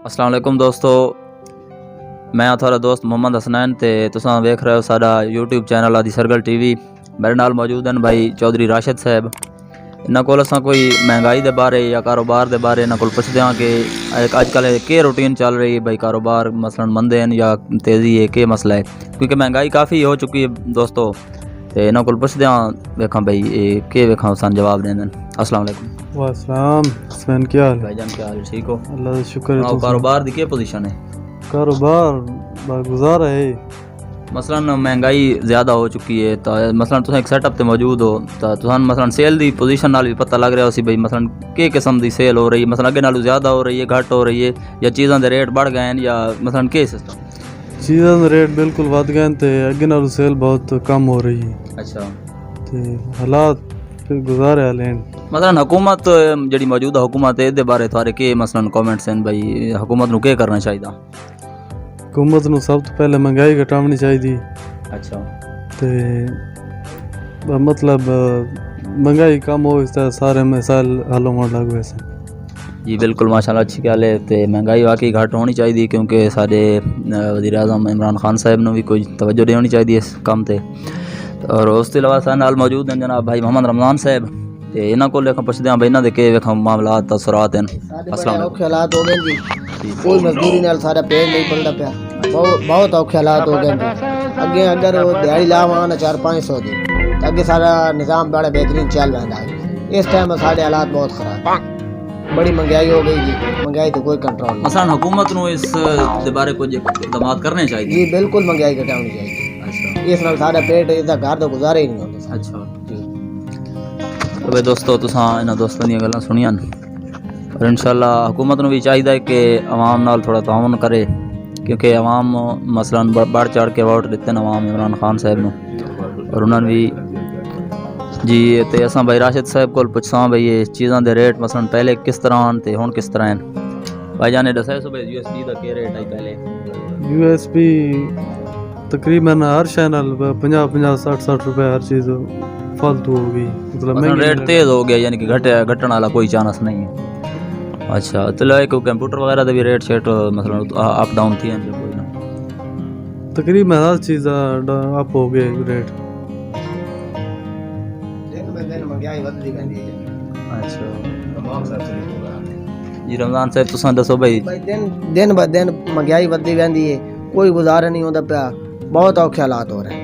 अस्सलाम वालेकुम दोस्तों, मैं थोड़ा दोस्त मोहम्मद हसनैन ते तुसां वेख रहे हो साडा यूट्यूब चैनल आदि सर्कल टीवी। मेरे नाल मौजूद हैं भाई चौधरी राशिद साहब। इन्हां कोल असां कोई महंगाई दे बारे या कारोबार दे बारे इन्हां कोल पुछदे हां कि अजकल के रूटीन चल रही है, भाई कारोबार मसलन मंदे हैं या तेज़ी है, के मसला है, क्योंकि महंगाई काफ़ी हो चुकी है दोस्तों। तो इन्हां कोल पुछदे हां वेखां भाई के वेखां सन जवाब देंदे। अस्सलाम वालेकुम। वालेकुम हसनैन, क्या हाल है भाईजान, क्या हाल है? ठीक हो? अल्लाह का शुक्र है। कारोबार दी के पोजीशन है? कारोबार बागुजारा है। मसलन महंगाई ज़्यादा हो चुकी है, तो मसलन तुम एक सेटअप ते मौजूद हो, तो तुम मसलन सेल दी पोजीशन नाल भी पता लग रहा हो सी भाई मसलन के किस्म दी सेल हो रही है, मसलन अगे नालों ज़्यादा हो रही है, घट हो रही है, या चीज़ों के रेट बढ़ गए हैं, या मसलन के सिस्टम? चीज़ों के रेट बिल्कुल वध गए ते अगे नालों सेल बहुत कम हो रही है। अच्छा, ते हालात फिर गुजारे वाले हैं। मसलन हुकूमत जी मौजूदा हुकूमत है इहदे बारे थोड़े के मसलन कमेंट्स हैं भाई हुकूमत नूं के करना चाहिए? हुकूमत नूं सब तो पहले महंगाई घटानी चाहिए। अच्छा, ते मतलब महंगाई कम हो इस तरह सारे मसाइल हल होने लग वैसे। जी बिल्कुल, माशाल्लाह, अच्छी गल है। तो महंगाई वाकई घट होनी चाहिए, क्योंकि साडे वज़ीर आज़म इमरान खान साहब ने भी कोई तवज्जो देनी चाहिए इस काम ते। और उस अलावा साडे नाल मौजूद हैं जनाब भाई मोहम्मद रमज़ान साहब। तो इन्हां को लेकर पुछदे हां भाई इन्हां दे के वेखां मामलात तसरात हैं। अस्सलाम वालेकुम। औखे हालात हो गए जी, कोई मजदूरी नाल सारा पेट नहीं पलदा पिया, बहुत औखे हालात हो गए जी। अगे अगर वो दिहाड़ी लावां ना 400-500 दी तो अगे सारा निज़ाम बड़ा बेहतरीन चल रहा है। इस टाइम साढ़े हालात बहुत ख़राब, बड़ी महंगाई हो गई जी, महंगाई तो कोई कंट्रोल नहीं। मसलन हुकूमत नूं इस दे बारे कुछ इक़दामात करने चाहिए? जी बिल्कुल महंगाई घटानी चाहिए। अच्छा, इस नाल सारा पेट इसदा घर तो गुजारे ही नहीं होंदे। अच्छा जी तो भाई दोस्तों, तुसां इन्हां दोस्तां दीयां गल्लां सुनियां और इंशाअल्लाह हुकूमत नूं भी चाहिए कि आवाम नाल थोड़ा ताउन करे, क्योंकि आवाम मसलन बढ़ चढ़ के वोट दिते न आवाम इमरान खान साहब नूं, और उन्होंने भी जी। तो असां भाई राशिद साहब को पुछसां भाई ये चीज़ां दे रेट मसलन पहले किस तरह आन ते हुण किस तरह हैं। भाई जान दस्या सो भाई USB दा के रेट है पहले? USB तकरीबन हर शय नाल 50-50 60-60 रुपए हर चीज़ फालतू हो गई, मतलब मसलन रेट तेज़ हो गया, यानी कि घटण वाला कोई चांस नहीं है। अच्छा, तो लाइक कंप्यूटर वगैरह दे भी रेट शेट मसलन अप डाउन थी हैं कोई ना? तकरीबन हर चीज़ अप हो गए रेट। महंगाई वधदी वेंदी है। अच्छा जी, रमज़ान साहब तुसां दसो भाई। दिन ब दिन महंगाई वधदी वेंदी है, कोई गुजारा नहीं होंदा पिया, बहुत औखे हालात हो रहे हैं।